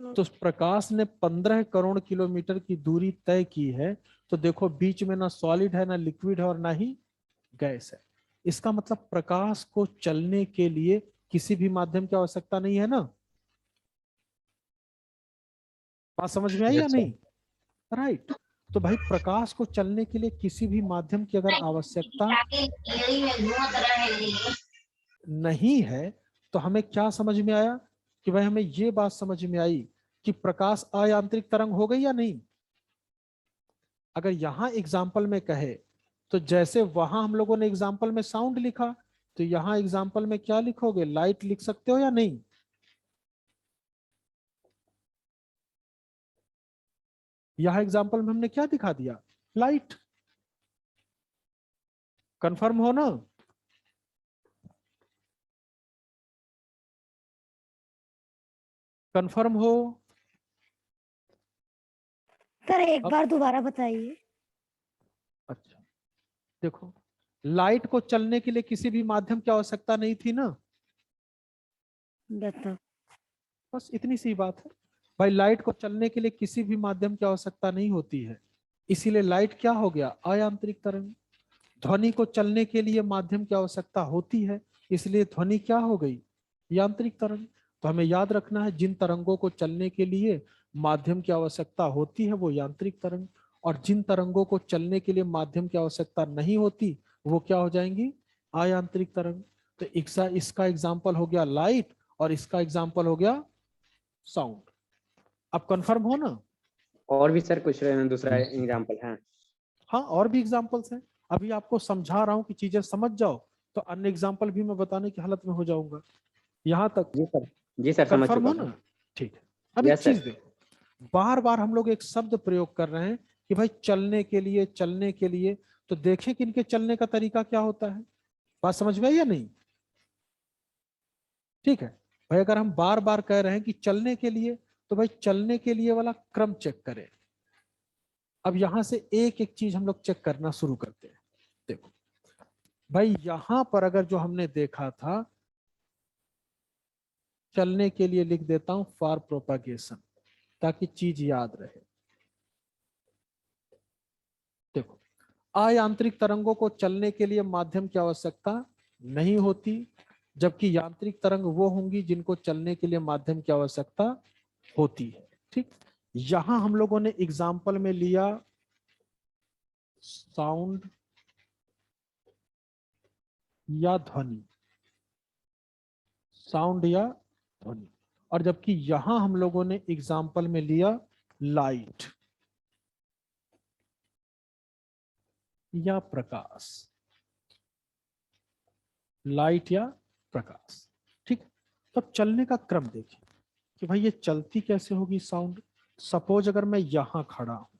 तो प्रकाश ने 15 करोड़ किलोमीटर की दूरी तय की है, तो देखो बीच में ना सॉलिड है, ना लिक्विड है, और ना ही गैस है। इसका मतलब प्रकाश को चलने के लिए किसी भी माध्यम की आवश्यकता नहीं है ना। बात समझ में आई या Yes, sir. नहीं? राइट। तो भाई प्रकाश को चलने के लिए किसी भी माध्यम की अगर आवश्यकता नहीं है, तो हमें क्या समझ में आया? कि भाई हमें ये बात समझ में आई कि प्रकाश अयांत्रिक तरंग हो गई या नहीं। अगर यहां एग्जाम्पल में कहे तो, जैसे वहां हम लोगों ने एग्जाम्पल में साउंड लिखा, तो यहां एग्जाम्पल में क्या लिखोगे? लाइट लिख सकते हो या नहीं? यहां एग्जाम्पल में हमने क्या दिखा दिया? लाइट। कंफर्म हो ना? कंफर्म हो? सर एक अब बार दोबारा बताइए। अच्छा, देखो, लाइट को चलने के लिए किसी भी माध्यम की आवश्यकता नहीं थी ना। Yes, sir. बस इतनी सी बात है भाई। लाइट को चलने के लिए किसी भी माध्यम की आवश्यकता नहीं होती है, इसीलिए लाइट क्या हो गया, अयांत्रिक तरंग। ध्वनि को चलने के लिए माध्यम की आवश्यकता होती है, इसलिए ध्वनि क्या हो गई, यांत्रिक तरंग। तो हमें याद रखना है जिन तरंगों को चलने के लिए माध्यम की आवश्यकता होती है वो यांत्रिक तरंग, और जिन तरंगों को चलने के लिए माध्यम की आवश्यकता नहीं होती वो क्या हो जाएंगी, अयांत्रिक तरंग। तो इसका एग्जाम्पल हो गया लाइट, और इसका एग्जाम्पल हो गया साउंड। अब कंफर्म हो ना। और भी सर कुछ दूसरा एग्जाम्पल है? हाँ, और भी एग्जाम्पल्स हैं। अभी आपको समझा रहा हूँ कि चीजें समझ जाओ, तो अन्य एग्जाम्पल भी मैं बताने की हालत में हो जाऊंगा। यहाँ तक जी सर, जी सर, समझ कंफर्म चुका हो हूँ। ना। ठीक है, अब एक यस चीज सर। देखो, बार बार हम लोग एक शब्द प्रयोग कर रहे हैं कि भाई चलने के लिए, चलने के लिए। तो देखें कि इनके चलने का तरीका क्या होता है। बात समझ में आई या नहीं। ठीक है भाई, अगर हम बार बार कह रहे हैं कि चलने के लिए, तो भाई चलने के लिए वाला क्रम चेक करें। अब यहां से एक एक चीज हम लोग चेक करना शुरू करते हैं। देखो भाई, यहां पर अगर जो हमने देखा था, चलने के लिए लिख देता हूं फॉर प्रोपागेशन, ताकि चीज याद रहे। देखो, अयांत्रिक तरंगों को चलने के लिए माध्यम की आवश्यकता नहीं होती, जबकि यांत्रिक तरंग वो होंगी जिनको चलने के लिए माध्यम की आवश्यकता होती है। ठीक, यहां हम लोगों ने एग्जाम्पल में लिया साउंड या ध्वनि, साउंड या ध्वनि, और जबकि यहां हम लोगों ने एग्जाम्पल में लिया लाइट या प्रकाश, लाइट या प्रकाश। ठीक, तो अब चलने का क्रम देखिए कि भाई ये चलती कैसे होगी साउंड। सपोज अगर मैं यहां खड़ा हूं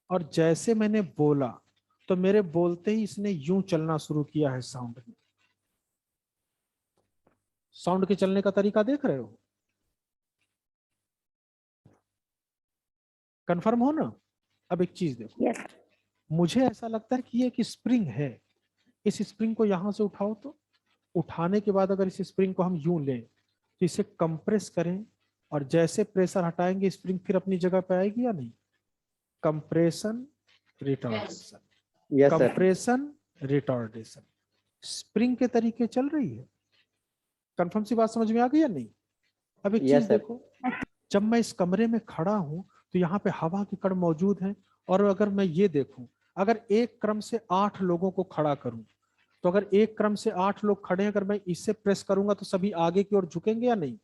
और जैसे मैंने बोला तो मेरे बोलते ही इसने यूं चलना शुरू किया है साउंड ने। साउंड के चलने का तरीका देख रहे हो, कंफर्म हो ना। अब एक चीज देखो, Yes. मुझे ऐसा लगता है कि ये एक स्प्रिंग है। इस स्प्रिंग को यहां से उठाओ, तो उठाने के बाद अगर इस स्प्रिंग को हम यूं लें तो इसे कंप्रेस करें, और जैसे प्रेशर हटाएंगे स्प्रिंग फिर अपनी जगह पे आएगी या नहीं। Compression, retardation, yes sir. Compression, retardation, spring के तरीके चल रही है। कंफर्म सी बात समझ में आ गई या नहीं। अब एक चीज यस सर। देखो, जब मैं इस कमरे में खड़ा हूं तो यहाँ पे हवा के कण मौजूद हैं, और अगर मैं ये देखूं, अगर एक क्रम से 8 लोगों को खड़ा करूं, तो अगर एक क्रम से 8 लोग खड़े हैं, अगर मैं इससे प्रेस करूंगा तो सभी आगे की ओर झुकेंगे या नहीं,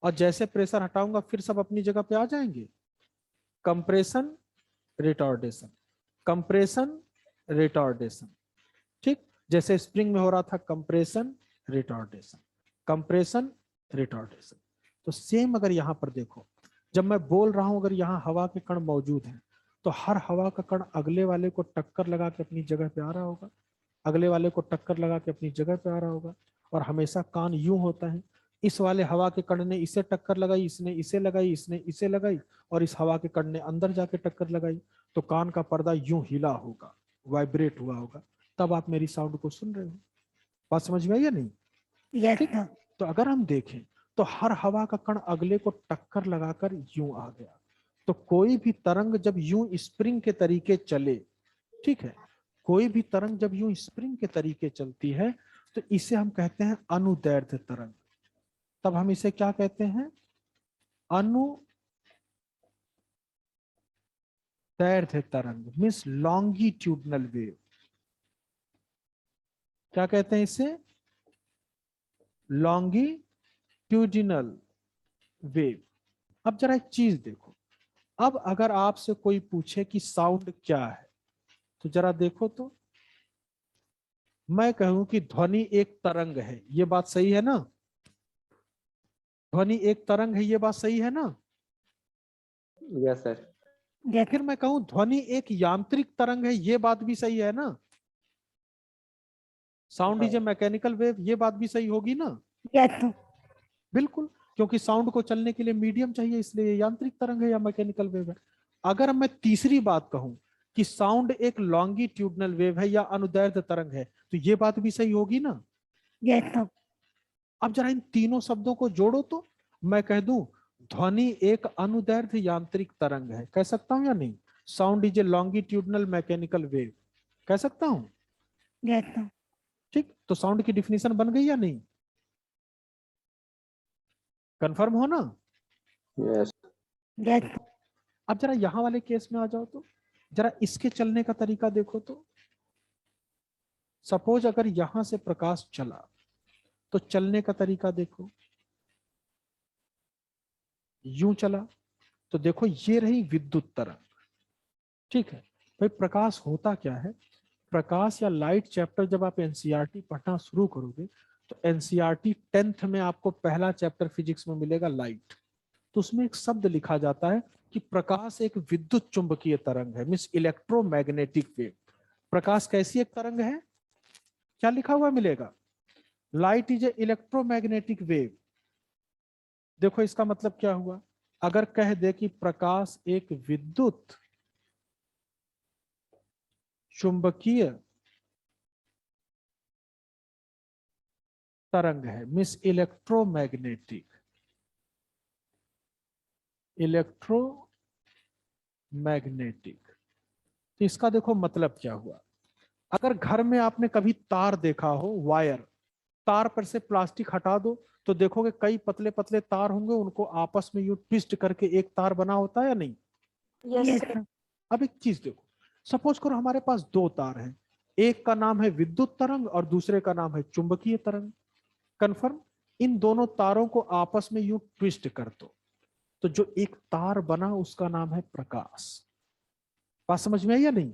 और जैसे प्रेशर हटाऊंगा फिर सब अपनी जगह पे आ जाएंगे। Compression, retardation, compression, retardation. ठीक, जैसे स्प्रिंग में हो रहा था कंप्रेशन, रिटॉर्डेशन, कंप्रेशन, रिटॉर्डेशन। तो सेम अगर यहाँ पर देखो, जब मैं बोल रहा हूं, अगर यहाँ हवा के कण मौजूद हैं, तो हर हवा का कण अगले वाले को टक्कर लगा के अपनी जगह पे आ रहा होगा, अगले वाले को टक्कर लगा के अपनी जगह पे आ रहा होगा। और हमेशा कान यूं होता है, इस वाले हवा के कण ने इसे टक्कर लगाई, इसने इसे लगाई, इसने इसे लगाई, और इस हवा के कण ने अंदर जाके टक्कर लगाई, तो कान का पर्दा यूं हिला होगा, वाइब्रेट हुआ होगा, तब आप मेरी साउंड को सुन रहे हो। बात समझ में आई या नहीं। Yes, ठीक, sir. तो अगर हम देखें तो हर हवा का कण अगले को टक्कर लगाकर यूं आ गया। तो कोई भी तरंग जब यूं स्प्रिंग के तरीके चले, ठीक है, कोई भी तरंग जब यूं स्प्रिंग के तरीके चलती है, तो इसे हम कहते हैं अनुदैर्ध्य तरंग। तब हम इसे क्या कहते हैं, अनुदैर्ध्य तरंग, मीन्स लॉन्गिट्यूडनल वेव। क्या कहते हैं इसे, लॉन्गिट्यूडिनल वेव। अब जरा एक चीज देखो, अब अगर आपसे कोई पूछे कि साउंड क्या है, तो जरा देखो तो, मैं कहूं कि ध्वनि एक तरंग है, ये बात सही है ना। ध्वनि एक तरंग है, ये बात सही है ना। Yes sir. Yes. फिर मैं कहूं ध्वनि एक यांत्रिक तरंग है, ये बात भी सही है ना। Sound is a mechanical wave, ये बात भी सही होगी ना। Yes, sir. बिल्कुल, क्योंकि साउंड को चलने के लिए मीडियम चाहिए, इसलिए यांत्रिक तरंग है या मैकेनिकल वेव है। अगर मैं तीसरी बात कहूं कि साउंड एक लॉन्गिट्यूडनल वेव है या अनुदैर्ध्य तरंग है, तो ये बात भी सही होगी ना। Yes, sir. अब जरा इन तीनों शब्दों को जोड़ो तो मैं कह दूं ध्वनि एक अनुदैर्ध्य यांत्रिक तरंग है, कह सकता हूं या नहीं? Sound is a longitudinal mechanical wave, कह सकता हूं? Yes sir. ठीक, तो साउंड की डिफिनीशन बन गई या नहीं? कंफर्म हो ना? Yes yes sir. अब जरा यहां वाले केस में आ जाओ तो जरा इसके चलने का तरीका देखो तो। सपोज अगर यहां से प्रकाश चला तो चलने का तरीका देखो, यूं चला तो देखो ये रही विद्युत तरंग। ठीक है भाई, प्रकाश होता क्या है? प्रकाश या लाइट चैप्टर जब आप एनसीईआरटी पढ़ना शुरू करोगे तो एनसीईआरटी 10th में आपको पहला चैप्टर फिजिक्स में मिलेगा लाइट। तो उसमें एक शब्द लिखा जाता है कि प्रकाश एक विद्युत चुंबकीय तरंग है, मींस इलेक्ट्रोमैग्नेटिक वेव। प्रकाश कैसी एक तरंग है? क्या लिखा हुआ मिलेगा? Light is a electromagnetic wave. देखो इसका मतलब क्या हुआ? अगर कह दे कि प्रकाश एक विद्युत चुंबकीय तरंग है, मींस इलेक्ट्रोमैग्नेटिक तो इसका देखो मतलब क्या हुआ। अगर घर में आपने कभी तार देखा हो, वायर, तार पर से प्लास्टिक हटा दो तो देखोगे कई पतले पतले तार होंगे, उनको आपस में यूं ट्विस्ट करके एक तार बना होता है या नहीं? Yes sir. अब एक चीज देखो, सपोज करो हमारे पास दो तार हैं, एक का नाम है विद्युत तरंग और दूसरे का नाम है चुंबकीय तरंग। कंफर्म? इन दोनों तारों को आपस में यूं ट्विस्ट कर दो तो जो एक तार बना उसका नाम है प्रकाश। बात समझ में आई या नहीं?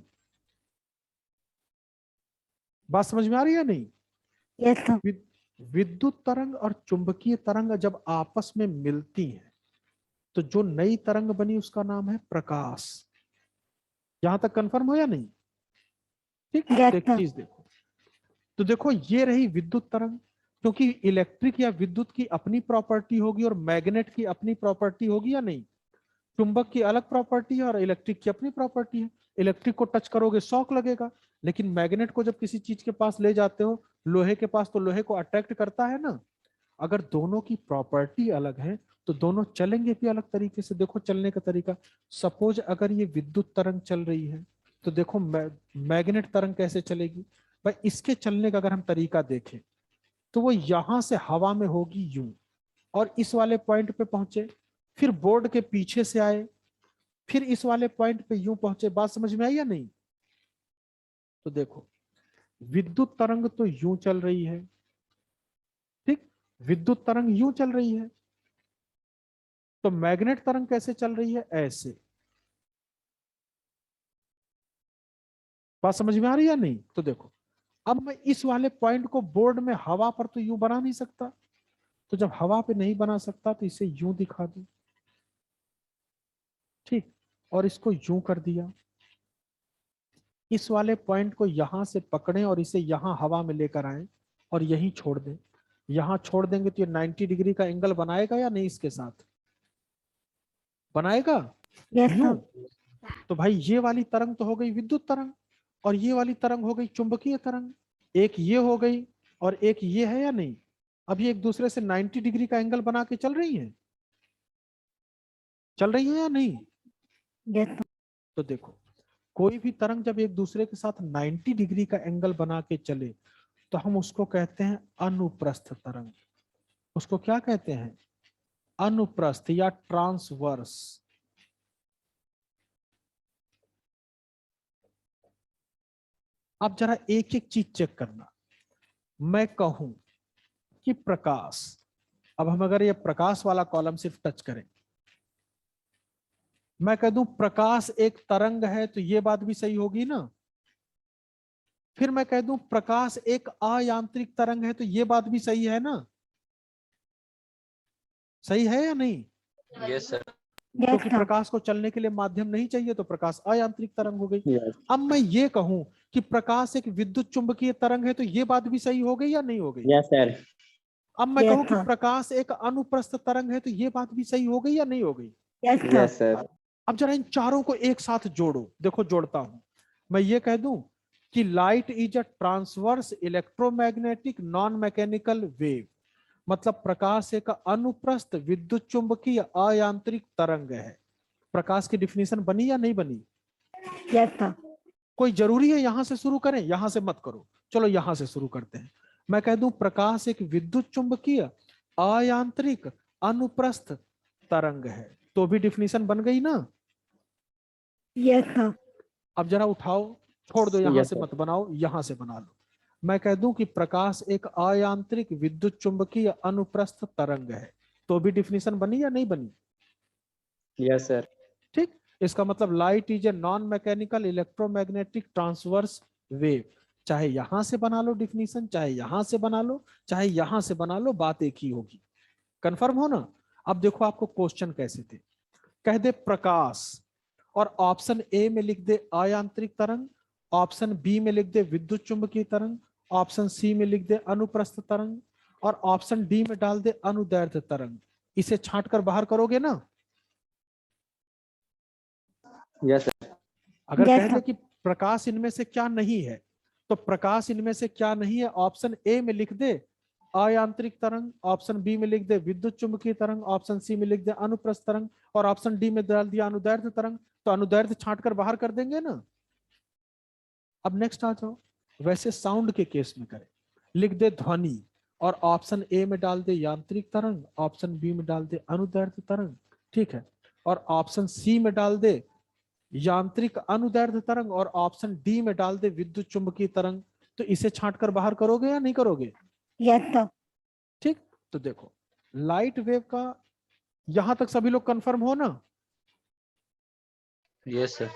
बात समझ में आ रही है या नहीं? Yes sir. विद्युत तरंग और चुंबकीय तरंग जब आपस में मिलती हैं तो जो नई तरंग बनी उसका नाम है प्रकाश। यहां तक कंफर्म हो या नहीं? ठीक, Yes, तो एक sir. चीज देखो, तो देखो ये रही विद्युत तरंग, क्योंकि इलेक्ट्रिक या विद्युत की अपनी प्रॉपर्टी होगी और मैग्नेट की अपनी प्रॉपर्टी होगी या नहीं? चुंबक की अलग प्रॉपर्टी है और इलेक्ट्रिक की अपनी प्रॉपर्टी है। इलेक्ट्रिक को टच करोगे शॉक लगेगा, लेकिन मैग्नेट को जब किसी चीज के पास ले जाते हो, लोहे के पास, तो लोहे को अट्रैक्ट करता है ना। अगर दोनों की प्रॉपर्टी अलग है तो दोनों चलेंगे भी अलग तरीके से। देखो चलने का तरीका, सपोज अगर ये विद्युत तरंग चल रही है तो देखो मैग्नेट तरंग कैसे चलेगी भाई। इसके चलने का अगर हम तरीका देखें तो वो यहां से हवा में होगी यूं, और इस वाले पॉइंट पे पहुंचे, फिर बोर्ड के पीछे से आए, फिर इस वाले पॉइंट पे यूं पहुंचे। बात समझ में आई या नहीं? तो देखो विद्युत तरंग तो यूं चल रही है, ठीक, विद्युत तरंग यूं चल रही है, तो मैग्नेट तरंग कैसे चल रही है? ऐसे। बात समझ में आ रही है या नहीं? तो देखो अब मैं इस वाले पॉइंट को बोर्ड में हवा पर तो यूं बना नहीं सकता, तो जब हवा पे नहीं बना सकता तो इसे यूं दिखा दूं, ठीक, और इसको यूं कर दिया। इस वाले पॉइंट को यहां से पकड़ें और इसे यहां हवा में लेकर आए और यहीं छोड़ दें। यहां छोड़ देंगे तो ये 90 डिग्री का एंगल बनाएगा या नहीं? इसके साथ बनाएगा Yes, यूं। sir. तो भाई ये वाली तरंग तो हो गई विद्युत तरंग और ये वाली तरंग हो गई चुंबकीय तरंग। एक ये हो गई और एक ये है या नहीं? अब ये एक दूसरे से 90 डिग्री का एंगल बना के चल रही है, चल रही है या नहीं? Yes, sir. तो देखो कोई भी तरंग जब एक दूसरे के साथ 90 डिग्री का एंगल बना के चले तो हम उसको कहते हैं अनुप्रस्थ तरंग। उसको क्या कहते हैं? अनुप्रस्थ या ट्रांसवर्स। अब जरा एक एक चीज चेक करना। मैं कहूं कि प्रकाश, अब हम अगर ये प्रकाश वाला कॉलम सिर्फ टच करें, मैं कह दूं प्रकाश एक तरंग है तो ये बात भी सही होगी ना। फिर मैं कह दूं प्रकाश एक अयांत्रिक तरंग है तो ये बात भी सही है ना। सही है या नहीं? Yes, sir. Yes, क्योंकि sir. प्रकाश को चलने के लिए माध्यम नहीं चाहिए तो प्रकाश अयांत्रिक तरंग हो गई। यस अब मैं ये कहूं कि प्रकाश एक विद्युत चुंबकीय तरंग है तो ये बात भी सही हो गई या नहीं हो गई? यस सर अब मैं Yes, कहूं कि sir. प्रकाश एक अनुप्रस्थ तरंग है तो ये बात भी सही हो गई या नहीं हो गई? Yes, sir. यस सर अब जरा इन चारों को एक साथ जोड़ो। देखो जोड़ता हूं, मैं ये कह दूं कि light is a transverse electromagnetic non mechanical wave. मतलब प्रकाश एक अनुप्रस्थ विद्युत चुंबकीय अयांत्रिक तरंग है। प्रकाश की डिफिनीशन बनी या नहीं बनी? Yes sir. कोई जरूरी है यहां से शुरू करें? यहां से मत करो, चलो यहां से शुरू करते हैं। मैं कह दूं प्रकाश एक विद्युत चुंबकीय अयांत्रिक अनुप्रस्थ तरंग है, तो भी डिफिनीशन बन गई ना? Yes sir. अब जरा उठाओ, छोड़ दो, यहां Yes, से sir. मत बनाओ, यहां से बना लो। मैं कह दूं कि प्रकाश एक अयांत्रिक विद्युत चुंबकीय अनुप्रस्थ तरंग है, तो भी डिफिनीशन बनी या नहीं बनी? Yes, sir. ठीक, इसका मतलब light is a non mechanical electromagnetic transverse wave. चाहे यहां से बना लो डिफिनीशन, चाहे यहां से बना लो, चाहे यहां से बना लो, बात एक ही होगी। कंफर्म हो ना? अब देखो आपको क्वेश्चन कैसे थे। कह दे प्रकाश, और ऑप्शन ए में लिख दे अयांत्रिक तरंग, ऑप्शन बी में लिख दे विद्युत चुंबकीय तरंग, ऑप्शन सी में लिख दे अनुप्रस्थ तरंग, और ऑप्शन डी में डाल दे अनुदैर्ध्य तरंग। इसे छांट कर बाहर करोगे ना? Yes, sir. अगर Yes, कह दे sir. कि प्रकाश इनमें से क्या नहीं है, तो प्रकाश इनमें से क्या नहीं है, ऑप्शन ए में लिख दे अयांत्रिक तरंग, ऑप्शन बी में लिख दे विद्युत चुंबकीय तरंग, ऑप्शन सी में लिख दे अनुप्रस्थ तरंग, और ऑप्शन डी में डाल दिया अनुदैर्ध्य तरंग। तो अनुदैर्ध्य छांट कर बाहर कर देंगे ना? अब नेक्स्ट आ जाओ, वैसे साउंड के केस में करें। लिख दे ध्वनि, और ऑप्शन ए में डाल दे यांत्रिक तरंग, ऑप्शन बी में डाल दे अनुदैर्ध्य तरंग, ठीक है, और ऑप्शन सी में डाल दे यांत्रिक अनुदैर्ध्य तरंग, और ऑप्शन डी में डाल दे विद्युत चुंबकीय तरंग। तो इसे छांट कर बाहर करोगे या नहीं करोगे? Yes sir. ठीक, तो देखो लाइट वेव का यहां तक सभी लोग कंफर्म हो ना? Yes, sir.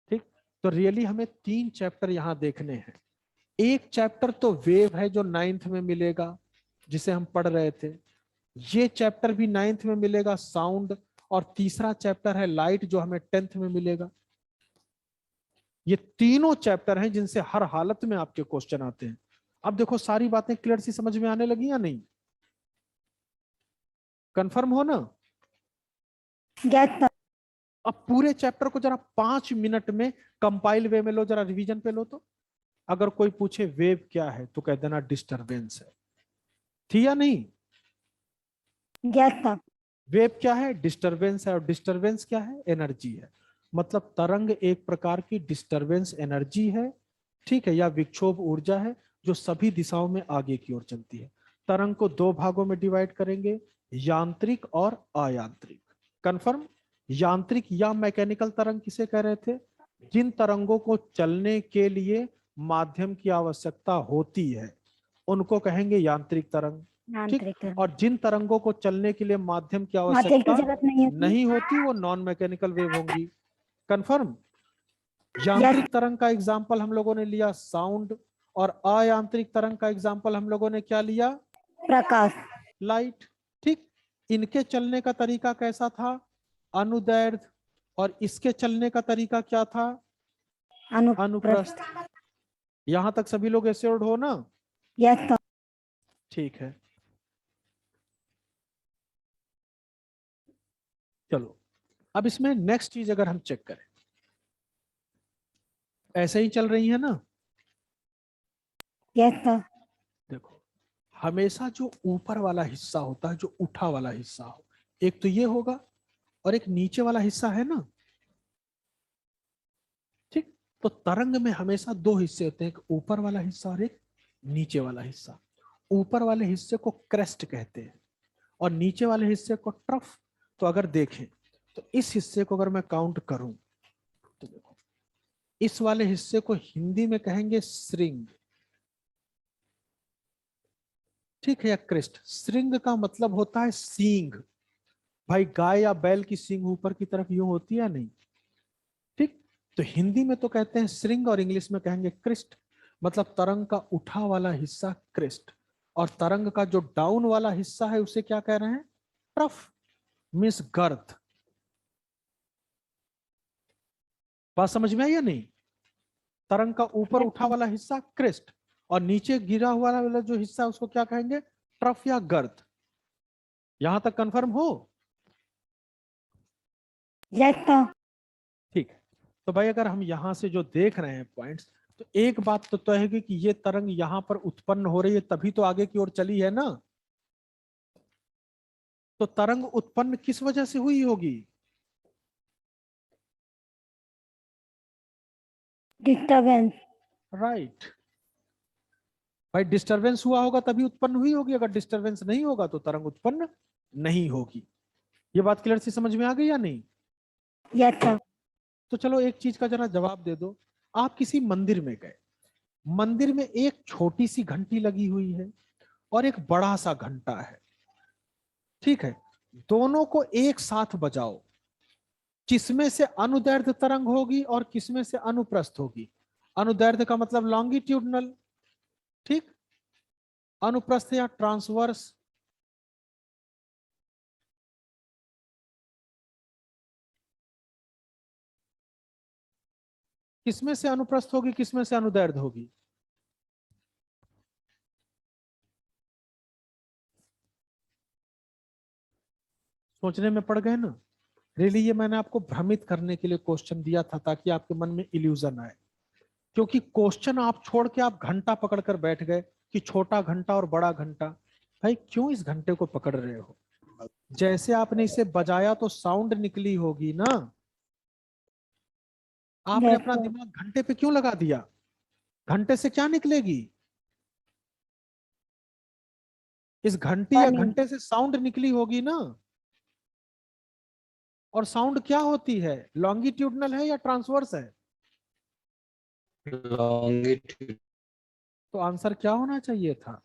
ठीक, तो रियली हमें 3 चैप्टर यहां देखने हैं। एक चैप्टर तो वेव है जो 9th में मिलेगा, जिसे हम पढ़ रहे थे। ये चैप्टर भी 9th में मिलेगा, साउंड। और तीसरा चैप्टर है लाइट, जो हमें 10th में मिलेगा। ये तीनों चैप्टर हैं जिनसे हर हालत में आपके क्वेश्चन आते हैं। अब देखो सारी बातें क्लियर सी समझ में आने लगी या नहीं? कंफर्म हो ना? Yes sir. अब पूरे चैप्टर को जरा 5 मिनट में कंपाइल वे में लो, जरा रिवीजन पे लो। तो अगर कोई पूछे वेव क्या है, तो कह देना डिस्टरबेंस है। थी या नहीं? Yes sir. वेव क्या है? डिस्टरबेंस है। और डिस्टरबेंस क्या है? एनर्जी है। मतलब तरंग एक प्रकार की डिस्टरबेंस एनर्जी है, ठीक है, या विक्षोभ ऊर्जा है, जो सभी दिशाओं में आगे की ओर चलती है। तरंग को 2 भागों में डिवाइड करेंगे, यांत्रिक और अयांत्रिक। कंफर्म? यांत्रिक या मैकेनिकल तरंग किसे कह रहे थे? जिन तरंगों को चलने के लिए माध्यम की आवश्यकता होती है, उनको कहेंगे यांत्रिक तरंग। ठीक, यांत्रिक और जिन तरंगों को चलने के लिए माध्यम की माध्यम की आवश्यकता जरूरत नहीं होती। नहीं होती, वो नॉन मैकेनिकल वेव होंगी। कंफर्म? यांत्रिक तरंग का एग्जाम्पल हम लोगों ने लिया साउंड, और अयांत्रिक तरंग का एग्जाम्पल हम लोगों ने क्या लिया? प्रकाश। लाइट। ठीक, इनके चलने का तरीका कैसा था? अनुदैर्ध्य। और इसके चलने का तरीका क्या था? अनुप्रस्थ। यहां तक सभी लोग एश्योर्ड हो ना? Yes sir. ठीक है, चलो अब इसमें नेक्स्ट चीज अगर हम चेक करें, ऐसे ही चल रही है ना? Yes sir. देखो हमेशा जो ऊपर वाला हिस्सा होता है, जो उठा वाला हिस्सा हो, एक तो ये होगा, और एक नीचे वाला हिस्सा है ना? ठीक, तो तरंग में हमेशा 2 हिस्से होते हैं, एक ऊपर वाला हिस्सा और एक नीचे वाला हिस्सा। ऊपर वाले हिस्से को क्रेस्ट कहते हैं, और नीचे वाले हिस्से को ट्रफ। तो अगर देखें तो इस हिस्से को अगर मैं काउंट करूं, तो देखो इस वाले हिस्से को हिंदी में कहेंगे श्रृंग, ठीक है, या क्रेस्ट। श्रृंग का मतलब होता है सींग। भाई गाय या बैल की सींग ऊपर की तरफ यूं होती है नहीं? ठीक, तो हिंदी में तो कहते हैं श्रृंग, और इंग्लिश में कहेंगे क्रिस्ट। मतलब तरंग का उठा वाला हिस्सा क्रिस्ट, और तरंग का जो डाउन वाला हिस्सा है उसे क्या कह रहे हैं? ट्रफ, मींस गर्द। बात समझ में आई या नहीं? तरंग का ऊपर उठा वाला हिस्सा क्रिस्ट, और नीचे गिरा हुआ वाला जो हिस्सा उसको क्या कहेंगे? ट्रफ या गर्द। यहां तक कंफर्म हो? Yes sir. ठीक है, तो भाई अगर हम यहां से जो देख रहे हैं पॉइंट्स, तो एक बात तो तय है कि ये तरंग यहां पर उत्पन्न हो रही है, तभी तो आगे की ओर चली है ना? तो तरंग उत्पन्न किस वजह से हुई होगी? डिस्टर्बेंस। राइट। भाई डिस्टरबेंस हुआ होगा तभी उत्पन्न हुई होगी, अगर डिस्टरबेंस नहीं होगा तो तरंग उत्पन्न नहीं होगी। ये बात क्लियर सी समझ में आ गई या नहीं? Yes sir. तो चलो एक चीज का जरा जवाब दे दो। आप किसी मंदिर में गए, मंदिर में एक छोटी सी घंटी लगी हुई है और एक बड़ा सा घंटा है, ठीक है? दोनों को एक साथ बजाओ, किसमें से अनुदैर्ध्य तरंग होगी और किसमें से अनुप्रस्थ होगी? अनुदैर्ध्य का मतलब लॉन्गिट्यूडनल, ठीक? अनुप्रस्थ या ट्रांसवर्स? किसमें से अनुप्रस्थ होगी, किसमें से अनुदैर्ध्य होगी? सोचने में पड़ गए ना? रियली ये मैंने आपको भ्रमित करने के लिए क्वेश्चन दिया था ताकि आपके मन में इल्यूजन आए, क्योंकि क्वेश्चन आप छोड़ के आप घंटा पकड़ कर बैठ गए कि छोटा घंटा और बड़ा घंटा। भाई क्यों इस घंटे को पकड़ रहे हो? जैसे आपने इसे बजाया तो साउंड निकली होगी ना? आपने Yes, अपना sir. दिमाग घंटे पे क्यों लगा दिया? घंटे से क्या निकलेगी? इस घंटी या ध्वनि। घंटे से साउंड निकली होगी ना? और साउंड क्या होती है, लॉन्गिट्यूडनल है या ट्रांसवर्स है? Longitude. तो आंसर क्या होना चाहिए था?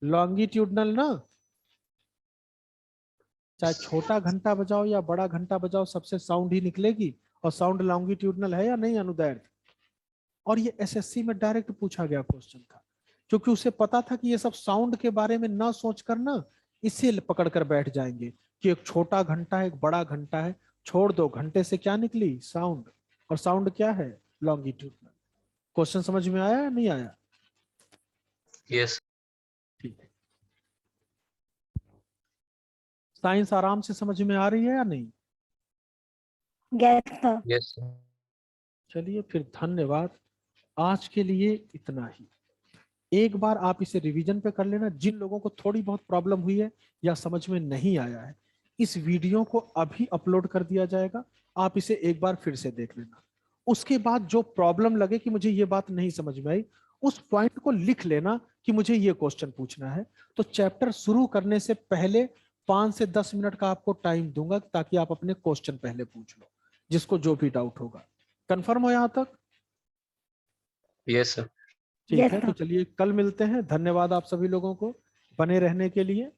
लॉन्गिट्यूडनल ना? चाहे छोटा घंटा बजाओ या बड़ा घंटा बजाओ, सबसे साउंड ही निकलेगी। और साउंड लॉन्गिट्यूडनल है या नहीं, अनुदैर्ध्य? और ये एसएससी में डायरेक्ट पूछा गया क्वेश्चन था, क्योंकि उसे पता था कि ये सब साउंड के बारे में ना सोच कर ना इसे पकड़ कर बैठ जाएंगे कि एक छोटा घंटा है, एक बड़ा घंटा है। छोड़ दो, घंटे से क्या निकली, साउंड। और साउंड क्या है, लॉन्गिट्यूडनल। क्वेश्चन समझ में आया या नहीं आया? Yes. ठीक है। साइंस आराम से समझ में आ रही है या नहीं? Yes, sir. Yes. Sir. चलिए फिर, धन्यवाद। आज के लिए इतना ही। एक बार आप इसे रिवीजन पे कर लेना। जिन लोगों को थोड़ी बहुत प्रॉब्लम हुई है या समझ में नहीं आया है, इस वीडियो को अभी अपलोड कर दिया जाएगा, आप इसे एक बार फिर से देख लेना। उसके बाद जो प्रॉब्लम लगे कि मुझे ये बात नहीं समझ में आई, उस पॉइंट को लिख लेना कि मुझे ये क्वेश्चन पूछना है। तो चैप्टर शुरू करने से पहले 5 से 10 मिनट का आपको टाइम दूंगा ताकि आप अपने क्वेश्चन पहले पूछ लो, जिसको जो भी डाउट होगा। कंफर्म हो यहां तक? Yes, sir. ठीक Yes, है, तो sir. चलिए कल मिलते हैं। धन्यवाद आप सभी लोगों को बने रहने के लिए।